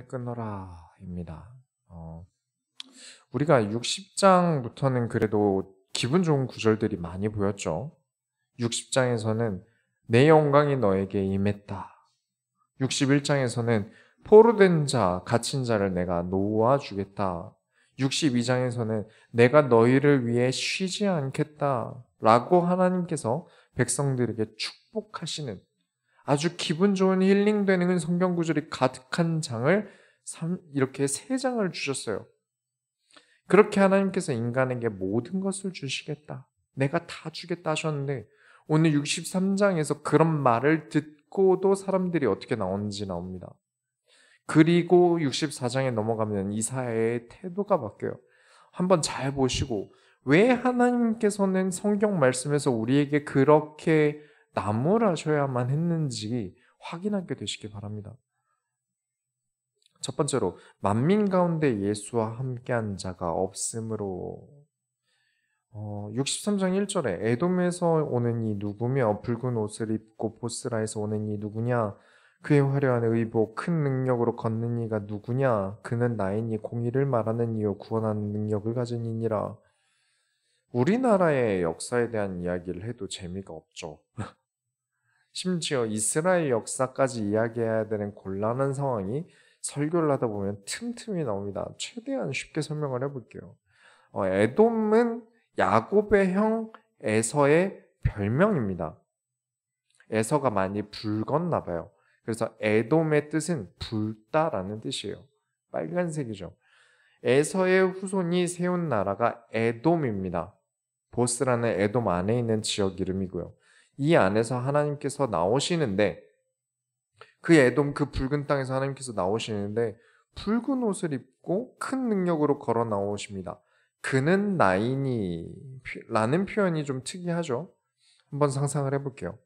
끊어라입니다. 우리가 60장부터는 그래도 기분 좋은 구절들이 많이 보였죠. 60장에서는 내 영광이 너에게 임했다. 61장에서는 포로된 자, 갇힌 자를 내가 놓아주겠다. 62장에서는 내가 너희를 위해 쉬지 않겠다. 라고 하나님께서 백성들에게 축복하시는 아주 기분 좋은 힐링되는 성경 구절이 가득한 장을 이렇게 세 장을 주셨어요. 그렇게 하나님께서 인간에게 모든 것을 주시겠다. 내가 다 주겠다 하셨는데 오늘 63장에서 그런 말을 듣고도 사람들이 어떻게 나오는지 나옵니다. 그리고 64장에 넘어가면 이사야의 태도가 바뀌어요. 한번 잘 보시고 왜 하나님께서는 성경 말씀에서 우리에게 그렇게 나무라셔야만 했는지 확인하게 되시기 바랍니다. 첫 번째로 만민 가운데 예수와 함께한 자가 없으므로 63장 1절에 에돔에서 오는 이 누구며 붉은 옷을 입고 보스라에서 오는 이 누구냐 그의 화려한 의복 큰 능력으로 걷는 이가 누구냐 그는 나이니 공의를 말하는 이요 구원하는 능력을 가진 이니라. 우리나라의 역사에 대한 이야기를 해도 재미가 없죠. 심지어 이스라엘 역사까지 이야기해야 되는 곤란한 상황이 설교를 하다 보면 틈틈이 나옵니다. 최대한 쉽게 설명을 해볼게요. 에돔은 야곱의 형 에서의 별명입니다. 에서가 많이 붉었나 봐요. 그래서 에돔의 뜻은 붉다라는 뜻이에요. 빨간색이죠. 에서의 후손이 세운 나라가 에돔입니다. 보스라는 에돔 안에 있는 지역 이름이고요. 이 안에서 하나님께서 나오시는데 그 에돔 그 붉은 땅에서 하나님께서 나오시는데 붉은 옷을 입고 큰 능력으로 걸어 나오십니다. 그는 나이니 라는 표현이 좀 특이하죠. 한번 상상을 해볼게요.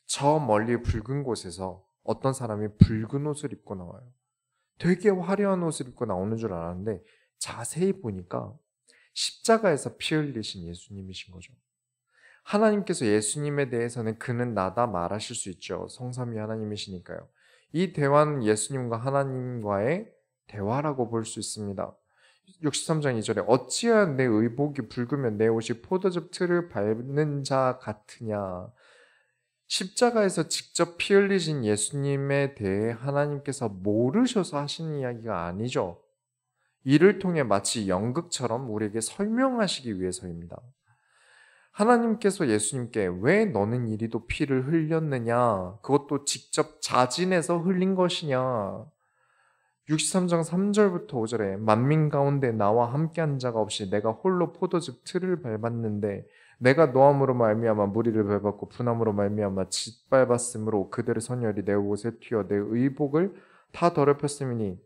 저 멀리 붉은 곳에서 어떤 사람이 붉은 옷을 입고 나와요. 되게 화려한 옷을 입고 나오는 줄 알았는데 자세히 보니까 십자가에서 피 흘리신 예수님이신 거죠. 하나님께서 예수님에 대해서는 그는 나다 말하실 수 있죠. 성삼위 하나님이시니까요. 이 대화는 예수님과 하나님과의 대화라고 볼 수 있습니다. 63장 2절에 어찌해야 내 의복이 붉으면 내 옷이 포도즙 틀을 밟는 자 같으냐. 십자가에서 직접 피 흘리신 예수님에 대해 하나님께서 모르셔서 하시는 이야기가 아니죠. 이를 통해 마치 연극처럼 우리에게 설명하시기 위해서입니다. 하나님께서 예수님께 왜 너는 이리도 피를 흘렸느냐? 그것도 직접 자진해서 흘린 것이냐? 63장 3절부터 5절에 만민 가운데 나와 함께한 자가 없이 내가 홀로 포도즙 틀을 밟았는데 내가 노함으로 말미암아 무리를 밟았고 분함으로 말미암아 짓밟았으므로 그들의 선열이 내 옷에 튀어 내 의복을 다 더럽혔음이니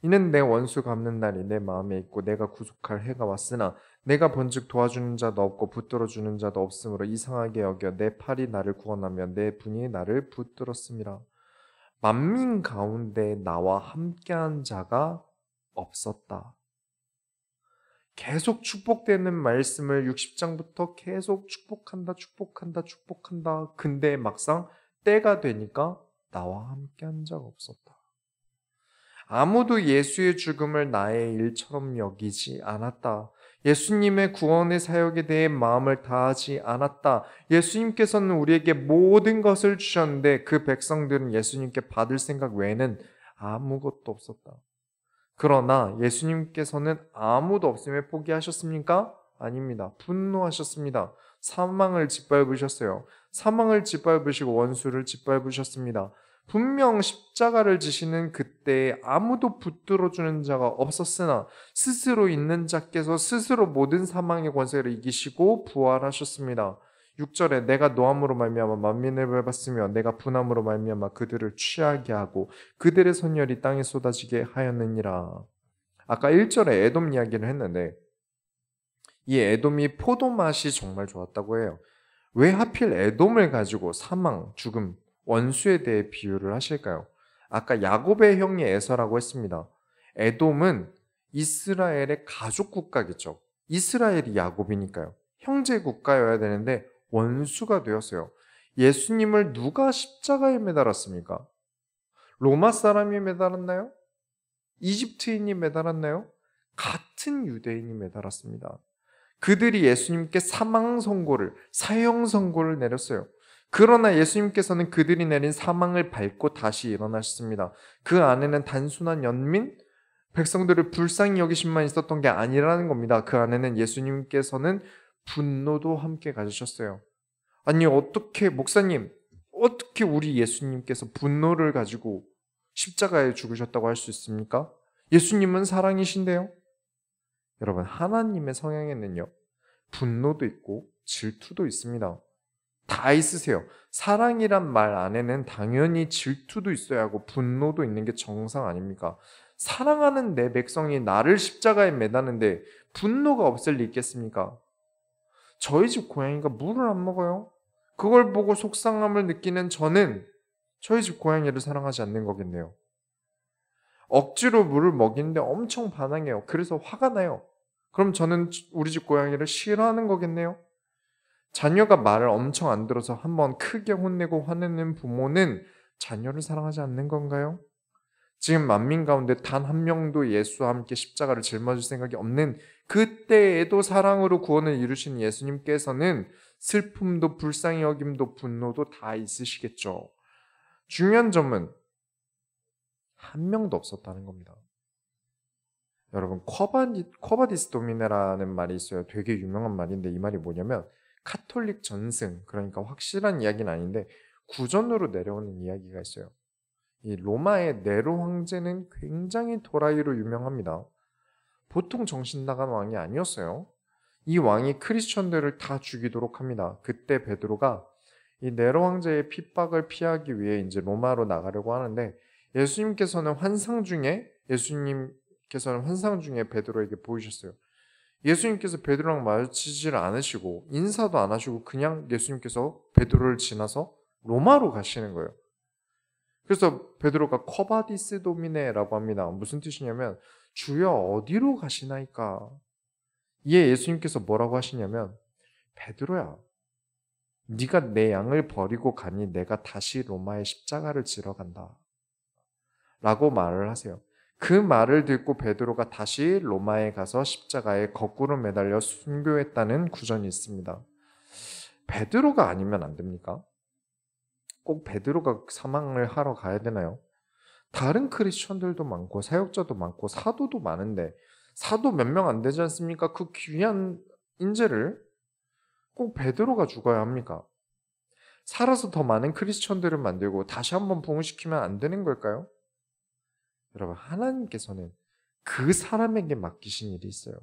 이는 내 원수 갚는 날이 내 마음에 있고 내가 구속할 해가 왔으나 내가 본즉 도와주는 자도 없고 붙들어주는 자도 없으므로 이상하게 여겨 내 팔이 나를 구원하며 내 분이 나를 붙들었음이라. 만민 가운데 나와 함께한 자가 없었다. 계속 축복되는 말씀을 60장부터 계속 축복한다. 근데 막상 때가 되니까 나와 함께한 자가 없었다. 아무도 예수의 죽음을 나의 일처럼 여기지 않았다. 예수님의 구원의 사역에 대해 마음을 다하지 않았다. 예수님께서는 우리에게 모든 것을 주셨는데 그 백성들은 예수님께 받을 생각 외에는 아무것도 없었다. 그러나 예수님께서는 아무도 없음에 포기하셨습니까? 아닙니다. 분노하셨습니다. 사망을 짓밟으셨어요. 사망을 짓밟으시고 원수를 짓밟으셨습니다. 분명 십자가를 지시는 그때에 아무도 붙들어주는 자가 없었으나 스스로 있는 자께서 스스로 모든 사망의 권세를 이기시고 부활하셨습니다. 6절에 내가 노함으로 말미암아 만민을 밟았으며 내가 분함으로 말미암아 그들을 취하게 하고 그들의 선열이 땅에 쏟아지게 하였느니라. 아까 1절에 에돔 이야기를 했는데 이 에돔이 포도 맛이 정말 좋았다고 해요. 왜 하필 에돔을 가지고 사망, 죽음, 원수에 대해 비유를 하실까요? 아까 야곱의 형이 에서라고 했습니다. 에돔은 이스라엘의 가족 국가겠죠. 이스라엘이 야곱이니까요. 형제 국가여야 되는데 원수가 되었어요. 예수님을 누가 십자가에 매달았습니까? 로마 사람이 매달았나요? 이집트인이 매달았나요? 같은 유대인이 매달았습니다. 그들이 예수님께 사망 선고를, 사형 선고를 내렸어요. 그러나 예수님께서는 그들이 내린 사망을 밟고 다시 일어나셨습니다. 그 안에는 단순한 연민, 백성들을 불쌍히 여기심만 있었던 게 아니라는 겁니다. 그 안에는 예수님께서는 분노도 함께 가지셨어요. 아니, 어떻게, 목사님, 어떻게 우리 예수님께서 분노를 가지고 십자가에 죽으셨다고 할 수 있습니까? 예수님은 사랑이신데요. 여러분, 하나님의 성향에는요, 분노도 있고 질투도 있습니다. 다 있으세요. 사랑이란 말 안에는 당연히 질투도 있어야 하고 분노도 있는 게 정상 아닙니까? 사랑하는 내 백성이 나를 십자가에 매다는데 분노가 없을 리 있겠습니까? 저희 집 고양이가 물을 안 먹어요. 그걸 보고 속상함을 느끼는 저는 저희 집 고양이를 사랑하지 않는 거겠네요. 억지로 물을 먹이는데 엄청 반항해요. 그래서 화가 나요. 그럼 저는 우리 집 고양이를 싫어하는 거겠네요. 자녀가 말을 엄청 안 들어서 한번 크게 혼내고 화내는 부모는 자녀를 사랑하지 않는 건가요? 지금 만민 가운데 단 한 명도 예수와 함께 십자가를 짊어질 생각이 없는 그때에도 사랑으로 구원을 이루신 예수님께서는 슬픔도 불쌍히 여김도 분노도 다 있으시겠죠. 중요한 점은 한 명도 없었다는 겁니다. 여러분, 쿼바디스 도미네라는 말이 있어요. 되게 유명한 말인데 이 말이 뭐냐면 카톨릭 전승, 그러니까 확실한 이야기는 아닌데 구전으로 내려오는 이야기가 있어요. 이 로마의 네로 황제는 굉장히 도라이로 유명합니다. 보통 정신 나간 왕이 아니었어요. 이 왕이 크리스천들을 다 죽이도록 합니다. 그때 베드로가 이 네로 황제의 핍박을 피하기 위해 이제 로마로 나가려고 하는데 예수님께서는 환상 중에 베드로에게 보이셨어요. 예수님께서 베드로랑 마주치질 않으시고 인사도 안 하시고 그냥 예수님께서 베드로를 지나서 로마로 가시는 거예요. 그래서 베드로가 쿼바디스 도미네라고 합니다. 무슨 뜻이냐면 주여 어디로 가시나이까? 이에 예수님께서 뭐라고 하시냐면 베드로야, 네가 내 양을 버리고 가니 내가 다시 로마의 십자가를 지러 간다 라고 말을 하세요. 그 말을 듣고 베드로가 다시 로마에 가서 십자가에 거꾸로 매달려 순교했다는 구전이 있습니다. 베드로가 아니면 안 됩니까? 꼭 베드로가 사망을 하러 가야 되나요? 다른 크리스천들도 많고 사역자도 많고 사도도 많은데 사도 몇 명 안 되지 않습니까? 그 귀한 인재를 꼭 베드로가 죽어야 합니까? 살아서 더 많은 크리스천들을 만들고 다시 한번 부흥시키면 안 되는 걸까요? 여러분, 하나님께서는 그 사람에게 맡기신 일이 있어요.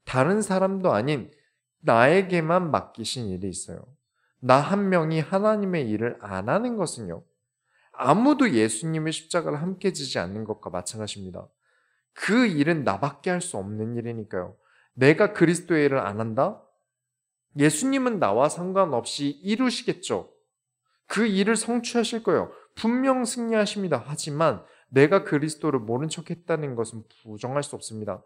다른 사람도 아닌 나에게만 맡기신 일이 있어요. 나 한 명이 하나님의 일을 안 하는 것은요, 아무도 예수님의 십자가를 함께 지지 않는 것과 마찬가지입니다. 그 일은 나밖에 할 수 없는 일이니까요. 내가 그리스도의 일을 안 한다? 예수님은 나와 상관없이 이루시겠죠. 그 일을 성취하실 거예요. 분명 승리하십니다. 하지만 내가 그리스도를 모른 척했다는 것은 부정할 수 없습니다.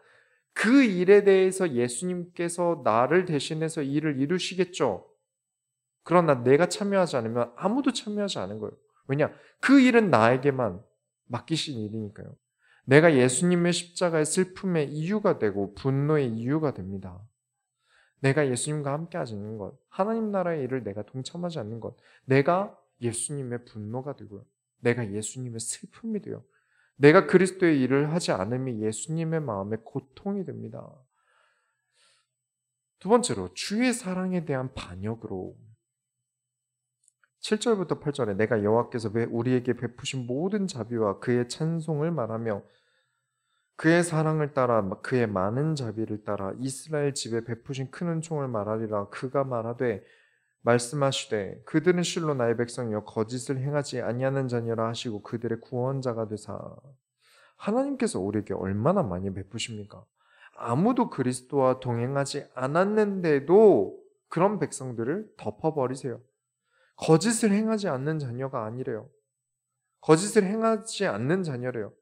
그 일에 대해서 예수님께서 나를 대신해서 일을 이루시겠죠. 그러나 내가 참여하지 않으면 아무도 참여하지 않은 거예요. 왜냐? 그 일은 나에게만 맡기신 일이니까요. 내가 예수님의 십자가의 슬픔의 이유가 되고 분노의 이유가 됩니다. 내가 예수님과 함께 하지 않는 것, 하나님 나라의 일을 내가 동참하지 않는 것, 내가 예수님의 분노가 되고요. 내가 예수님의 슬픔이 되요. 내가 그리스도의 일을 하지 않음이 예수님의 마음에 고통이 됩니다. 두 번째로 주의 사랑에 대한 반역으로 7절부터 8절에 내가 여호와께서 우리에게 베푸신 모든 자비와 그의 찬송을 말하며 그의 사랑을 따라 그의 많은 자비를 따라 이스라엘 집에 베푸신 큰 은총을 말하리라. 그가 말씀하시되 그들은 실로 나의 백성이여 거짓을 행하지 아니하는 자녀라 하시고 그들의 구원자가 되사. 하나님께서 우리에게 얼마나 많이 베푸십니까? 아무도 그리스도와 동행하지 않았는데도 그런 백성들을 덮어버리세요. 거짓을 행하지 않는 자녀가 아니래요. 거짓을 행하지 않는 자녀래요.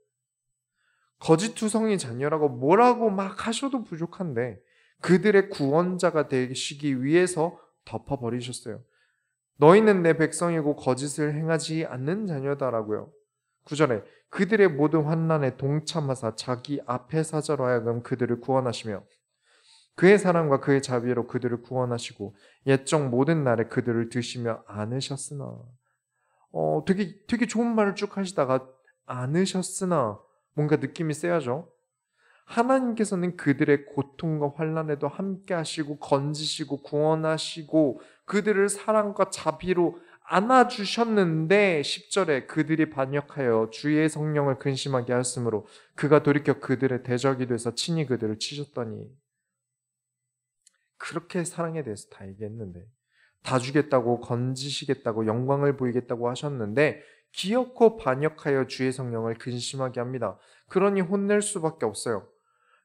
거짓투성이 자녀라고 뭐라고 막 하셔도 부족한데 그들의 구원자가 되시기 위해서 덮어버리셨어요. 너희는 내 백성이고 거짓을 행하지 않는 자녀다라고요. 9절에 그들의 모든 환난에 동참하사 자기 앞에 사자로 하여금 그들을 구원하시며 그의 사랑과 그의 자비로 그들을 구원하시고 옛적 모든 날에 그들을 드시며 안으셨으나 되게 좋은 말을 쭉 하시다가 안으셨으나 뭔가 느낌이 세야죠. 하나님께서는 그들의 고통과 환난에도 함께 하시고 건지시고 구원하시고 그들을 사랑과 자비로 안아주셨는데 10절에 그들이 반역하여 주의 성령을 근심하게 하였으므로 그가 돌이켜 그들의 대적이 돼서 친히 그들을 치셨더니 그렇게 사랑에 대해서 다 얘기했는데 다 주겠다고 건지시겠다고 영광을 보이겠다고 하셨는데 기어코 반역하여 주의 성령을 근심하게 합니다. 그러니 혼낼 수밖에 없어요.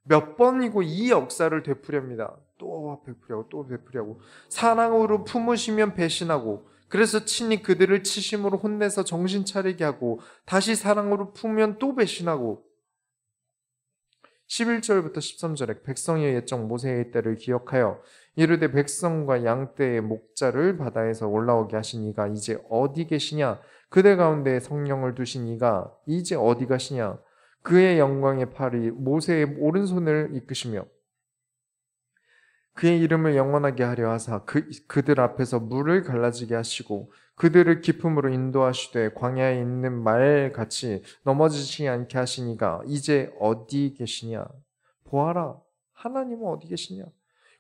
몇 번이고 이 역사를 되풀이합니다. 또 베풀이하고 또 베풀이하고 사랑으로 품으시면 배신하고 그래서 친히 그들을 치심으로 혼내서 정신 차리게 하고 다시 사랑으로 품으면 또 배신하고 11절부터 13절에 백성의 옛적 모세의 때를 기억하여 이르되 백성과 양떼의 목자를 바다에서 올라오게 하신 이가 이제 어디 계시냐 그들 가운데 성령을 두신 이가 이제 어디 가시냐 그의 영광의 팔이 모세의 오른손을 이끄시며 그의 이름을 영원하게 하려 하사 그들 앞에서 물을 갈라지게 하시고 그들을 깊음으로 인도하시되 광야에 있는 말같이 넘어지지 않게 하시니가 이제 어디 계시냐 보아라 하나님은 어디 계시냐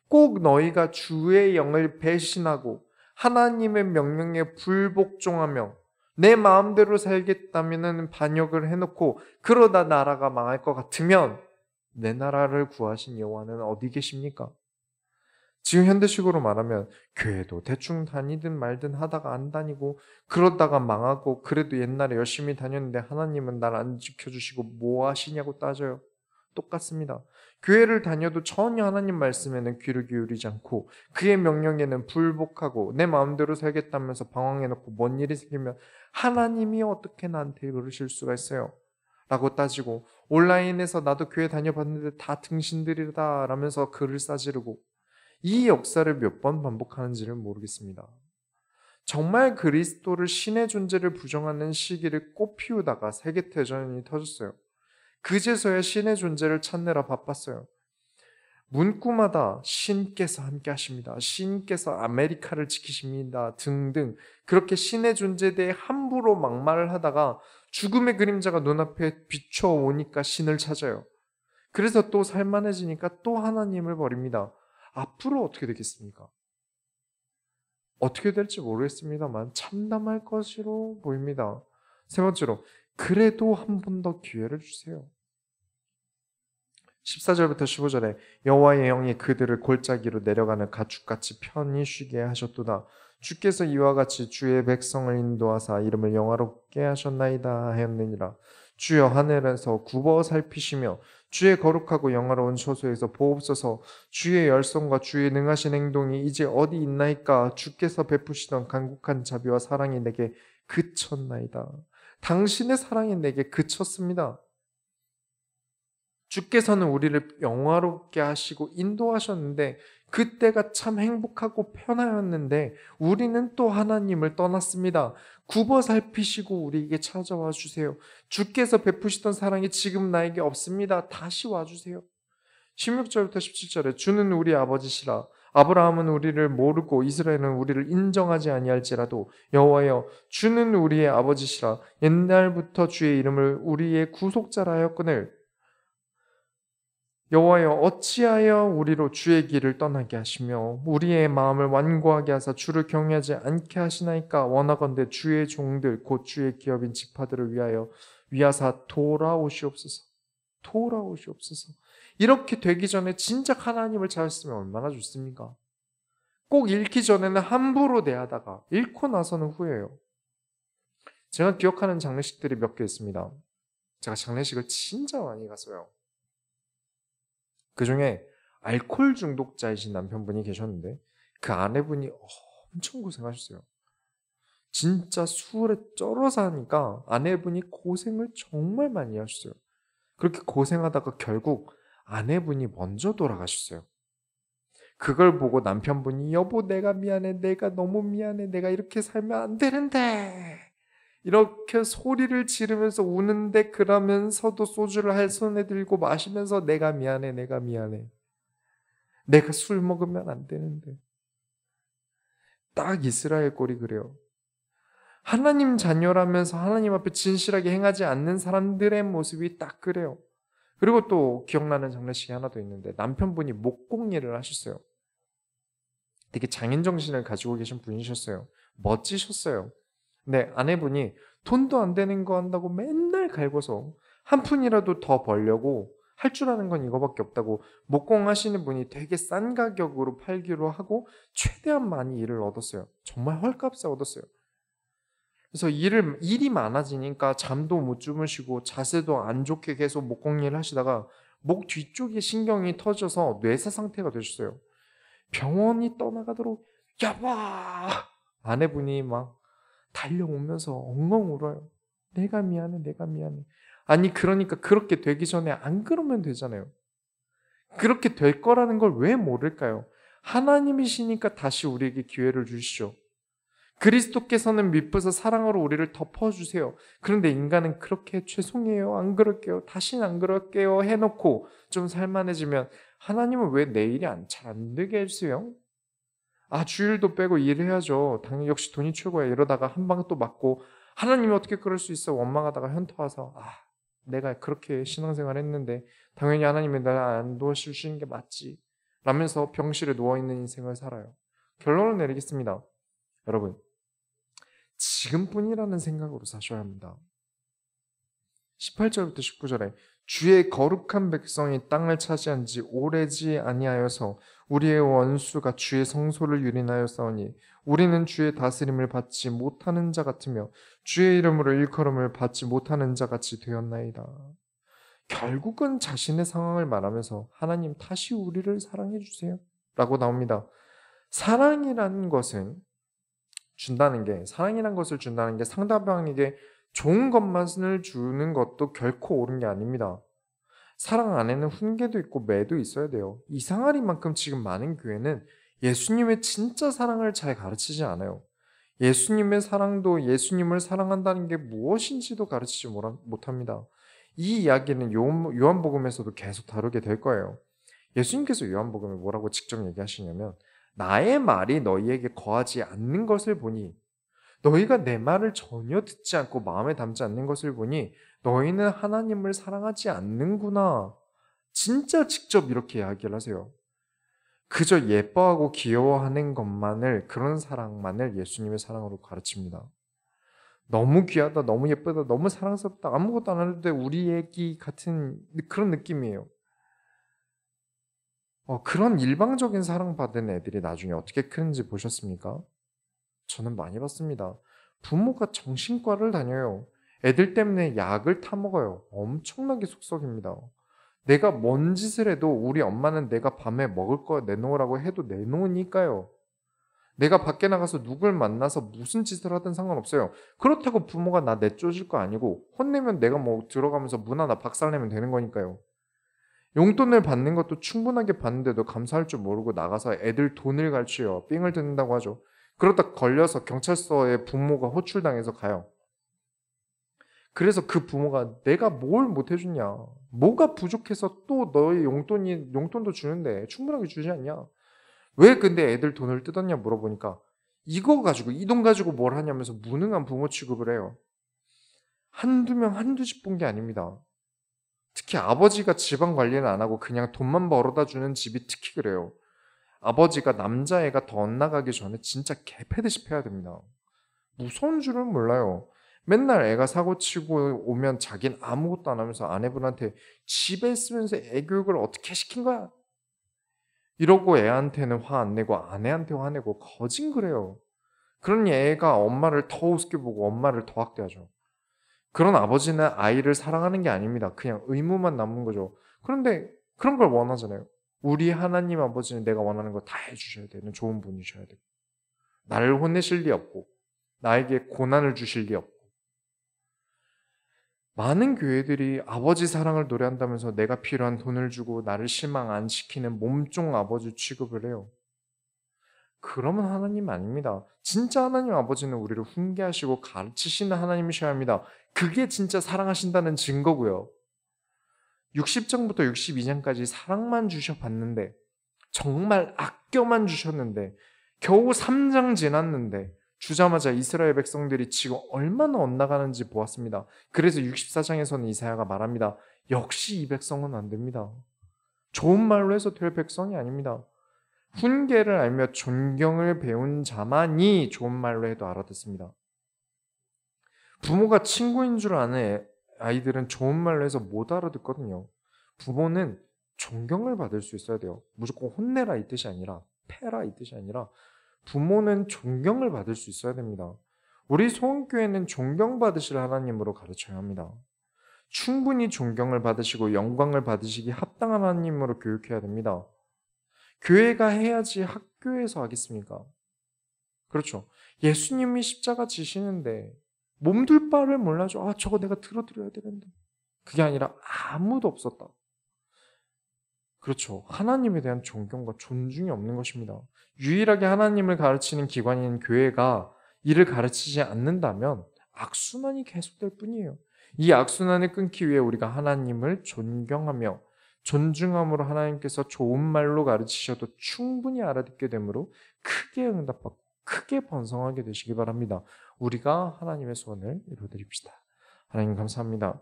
꼭 너희가 주의 영을 배신하고 하나님의 명령에 불복종하며 내 마음대로 살겠다면 반역을 해놓고 그러다 나라가 망할 것 같으면 내 나라를 구하신 여호와는 어디 계십니까? 지금 현대식으로 말하면 교회도 대충 다니든 말든 하다가 안 다니고 그러다가 망하고 그래도 옛날에 열심히 다녔는데 하나님은 날 안 지켜주시고 뭐 하시냐고 따져요. 똑같습니다. 교회를 다녀도 전혀 하나님 말씀에는 귀를 기울이지 않고 그의 명령에는 불복하고 내 마음대로 살겠다면서 방황해놓고 뭔 일이 생기면 하나님이 어떻게 나한테 그러실 수가 있어요? 라고 따지고 온라인에서 나도 교회 다녀봤는데 다 등신들이다 라면서 글을 싸지르고 이 역사를 몇 번 반복하는지를 모르겠습니다. 정말 그리스도를 신의 존재를 부정하는 시기를 꽃피우다가 세계대전이 터졌어요. 그제서야 신의 존재를 찾느라 바빴어요. 문구마다 신께서 함께 하십니다. 신께서 아메리카를 지키십니다. 등등 그렇게 신의 존재에 대해 함부로 막말을 하다가 죽음의 그림자가 눈앞에 비춰오니까 신을 찾아요. 그래서 또 살만해지니까 또 하나님을 버립니다. 앞으로 어떻게 되겠습니까? 어떻게 될지 모르겠습니다만 참담할 것으로 보입니다. 세 번째로 그래도 한 번 더 기회를 주세요. 14절부터 15절에 여호와의 영이 그들을 골짜기로 내려가는 가축같이 편히 쉬게 하셨도다. 주께서 이와 같이 주의 백성을 인도하사 이름을 영화롭게 하셨나이다 하였느니라. 주여 하늘에서 굽어 살피시며 주의 거룩하고 영화로운 처소에서 보옵소서. 주의 열성과 주의 능하신 행동이 이제 어디 있나이까. 주께서 베푸시던 간곡한 자비와 사랑이 내게 그쳤나이다. 당신의 사랑이 내게 그쳤습니다. 주께서는 우리를 영화롭게 하시고 인도하셨는데 그때가 참 행복하고 편하였는데 우리는 또 하나님을 떠났습니다. 굽어 살피시고 우리에게 찾아와 주세요. 주께서 베푸시던 사랑이 지금 나에게 없습니다. 다시 와주세요. 16절부터 17절에 주는 우리 아버지시라. 아브라함은 우리를 모르고 이스라엘은 우리를 인정하지 아니할지라도 여호와여 주는 우리의 아버지시라. 옛날부터 주의 이름을 우리의 구속자라 하였거늘 여호와여 어찌하여 우리로 주의 길을 떠나게 하시며 우리의 마음을 완고하게 하사 주를 경외하지 않게 하시나이까. 원하건대 주의 종들 곧 주의 기업인 지파들을 위하사 돌아오시옵소서. 돌아오시옵소서. 이렇게 되기 전에 진작 하나님을 찾았으면 얼마나 좋습니까? 꼭 읽기 전에는 함부로 대하다가 읽고 나서는 후회해요. 제가 기억하는 장례식들이 몇 개 있습니다. 제가 장례식을 진짜 많이 갔어요. 그 중에 알코올 중독자이신 남편분이 계셨는데 그 아내분이 엄청 고생하셨어요. 진짜 술에 쩔어서 하니까 아내분이 고생을 정말 많이 하셨어요. 그렇게 고생하다가 결국 아내분이 먼저 돌아가셨어요. 그걸 보고 남편분이 여보 내가 미안해, 내가 너무 미안해, 내가 이렇게 살면 안 되는데 이렇게 소리를 지르면서 우는데 그러면서도 소주를 한 손에 들고 마시면서 내가 미안해, 내가 미안해. 내가 술 먹으면 안 되는데. 딱 이스라엘 꼴이 그래요. 하나님 자녀라면서 하나님 앞에 진실하게 행하지 않는 사람들의 모습이 딱 그래요. 그리고 또 기억나는 장례식이 하나 더 있는데 남편분이 목공일을 하셨어요. 되게 장인정신을 가지고 계신 분이셨어요. 멋지셨어요. 근데 아내분이 돈도 안 되는 거 한다고 맨날 갈궈서 한 푼이라도 더 벌려고 할 줄 아는 건 이거밖에 없다고 목공하시는 분이 되게 싼 가격으로 팔기로 하고 최대한 많이 일을 얻었어요. 정말 헐값에 얻었어요. 그래서 일이 많아지니까 잠도 못 주무시고 자세도 안 좋게 계속 목공일을 하시다가 목 뒤쪽에 신경이 터져서 뇌사 상태가 되셨어요. 병원이 떠나가도록 여보! 아내분이 막 달려오면서 엉엉 울어요. 내가 미안해, 내가 미안해. 아니 그러니까 그렇게 되기 전에 안 그러면 되잖아요. 그렇게 될 거라는 걸 왜 모를까요? 하나님이시니까 다시 우리에게 기회를 주시죠. 그리스도께서는 미쁘서 사랑으로 우리를 덮어주세요. 그런데 인간은 그렇게 죄송해요, 안 그럴게요, 다시는 안 그럴게요 해놓고 좀 살만해지면 하나님은 왜 내 일이 잘 안 되게 해주세요? 주일도 빼고 일해야죠. 당연히 역시 돈이 최고야. 이러다가 한 방 또 맞고 하나님이 어떻게 그럴 수 있어? 원망하다가 현타 와서 내가 그렇게 신앙생활 했는데 당연히 하나님이 나를 안 도와주시는 게 맞지 라면서 병실에 누워있는 인생을 살아요. 결론을 내리겠습니다. 여러분, 지금뿐이라는 생각으로 사셔야 합니다. 18절부터 19절에 주의 거룩한 백성이 땅을 차지한 지 오래지 아니하여서 우리의 원수가 주의 성소를 유린하였사오니 우리는 주의 다스림을 받지 못하는 자 같으며 주의 이름으로 일컬음을 받지 못하는 자 같이 되었나이다. 결국은 자신의 상황을 말하면서 하나님 다시 우리를 사랑해 주세요 라고 나옵니다. 사랑이라는 것을 준다는 게 상대방에게 좋은 것만을 주는 것도 결코 옳은 게 아닙니다. 사랑 안에는 훈계도 있고 매도 있어야 돼요. 이상하리만큼 지금 많은 교회는 예수님의 진짜 사랑을 잘 가르치지 않아요. 예수님의 사랑도 예수님을 사랑한다는 게 무엇인지도 가르치지 못합니다. 이 이야기는 요한복음에서도 계속 다루게 될 거예요. 예수님께서 요한복음에 뭐라고 직접 얘기하시냐면 나의 말이 너희에게 거하지 않는 것을 보니 너희가 내 말을 전혀 듣지 않고 마음에 담지 않는 것을 보니 너희는 하나님을 사랑하지 않는구나. 진짜 직접 이렇게 이야기를 하세요. 그저 예뻐하고 귀여워하는 것만을 그런 사랑만을 예수님의 사랑으로 가르칩니다. 너무 귀하다, 너무 예쁘다, 너무 사랑스럽다, 아무것도 안 하는데 우리 애기 같은 그런 느낌이에요. 그런 일방적인 사랑받은 애들이 나중에 어떻게 크는지 보셨습니까? 저는 많이 봤습니다. 부모가 정신과를 다녀요. 애들 때문에 약을 타먹어요. 엄청나게 속썩입니다. 내가 뭔 짓을 해도 우리 엄마는 내가 밤에 먹을 거 내놓으라고 해도 내놓으니까요. 내가 밖에 나가서 누굴 만나서 무슨 짓을 하든 상관없어요. 그렇다고 부모가 나 내쫓을 거 아니고 혼내면 내가 뭐 들어가면서 문 하나 박살내면 되는 거니까요. 용돈을 받는 것도 충분하게 받는데도 감사할 줄 모르고 나가서 애들 돈을 갈취해요. 삥을 듣는다고 하죠. 그러다 걸려서 경찰서에 부모가 호출당해서 가요. 그래서 그 부모가 내가 뭘 못해줬냐, 뭐가 부족해서 또 너의 용돈도 주는데 충분하게 주지 않냐, 왜 근데 애들 돈을 뜯었냐 물어보니까 이 돈 가지고 뭘 하냐면서 무능한 부모 취급을 해요. 한두 명 한두 집 본 게 아닙니다. 특히 아버지가 집안 관리를 안 하고 그냥 돈만 벌어다 주는 집이 특히 그래요. 아버지가 남자애가 더 엇나가기 전에 진짜 개패듯이 패야 됩니다. 무서운 줄은 몰라요. 맨날 애가 사고치고 오면 자기는 아무것도 안 하면서 아내분한테 집에 있으면서 애 교육을 어떻게 시킨 거야? 이러고 애한테는 화 안 내고 아내한테 화내고 거짓그래요. 그러니 애가 엄마를 더 우습게 보고 엄마를 더 학대하죠. 그런 아버지는 아이를 사랑하는 게 아닙니다. 그냥 의무만 남은 거죠. 그런데 그런 걸 원하잖아요. 우리 하나님 아버지는 내가 원하는 거 다 해주셔야 되는 좋은 분이셔야 되고 나를 혼내실 리 없고 나에게 고난을 주실 리 없고 많은 교회들이 아버지 사랑을 노래한다면서 내가 필요한 돈을 주고 나를 실망 안 시키는 몸종 아버지 취급을 해요. 그러면 하나님 아닙니다. 진짜 하나님 아버지는 우리를 훈계하시고 가르치시는 하나님이셔야 합니다. 그게 진짜 사랑하신다는 증거고요. 60장부터 62장까지 사랑만 주셔봤는데, 정말 아껴만 주셨는데, 겨우 3장 지났는데 주자마자 이스라엘 백성들이 지금 얼마나 엇나가는지 보았습니다. 그래서 64장에서는 이사야가 말합니다. 역시 이 백성은 안 됩니다. 좋은 말로 해서 될 백성이 아닙니다. 훈계를 알며 존경을 배운 자만이 좋은 말로 해도 알아듣습니다. 부모가 친구인 줄 아는 아이들은 좋은 말로 해서 못 알아듣거든요. 부모는 존경을 받을 수 있어야 돼요. 무조건 혼내라 이 뜻이 아니라, 패라 이 뜻이 아니라, 부모는 존경을 받을 수 있어야 됩니다. 우리 소원교회는 존경받으실 하나님으로 가르쳐야 합니다. 충분히 존경을 받으시고 영광을 받으시기 합당한 하나님으로 교육해야 됩니다. 교회가 해야지 학교에서 하겠습니까? 그렇죠. 예수님이 십자가 지시는데 몸둘 바를 몰라줘. 저거 내가 들어드려야 되는데. 그게 아니라 아무도 없었다. 그렇죠. 하나님에 대한 존경과 존중이 없는 것입니다. 유일하게 하나님을 가르치는 기관인 교회가 이를 가르치지 않는다면 악순환이 계속될 뿐이에요. 이 악순환을 끊기 위해 우리가 하나님을 존경하며 존중함으로 하나님께서 좋은 말로 가르치셔도 충분히 알아듣게 되므로 크게 응답받고 크게 번성하게 되시기 바랍니다. 우리가 하나님의 소원을 이루어드립시다. 하나님 감사합니다.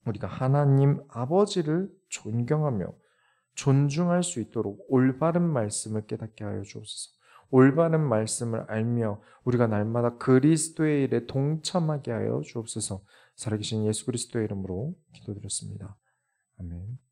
우리가 하나님 아버지를 존경하며 존중할 수 있도록 올바른 말씀을 깨닫게 하여 주옵소서. 올바른 말씀을 알며 우리가 날마다 그리스도의 일에 동참하게 하여 주옵소서. 살아계신 예수 그리스도의 이름으로 기도드렸습니다. 아멘.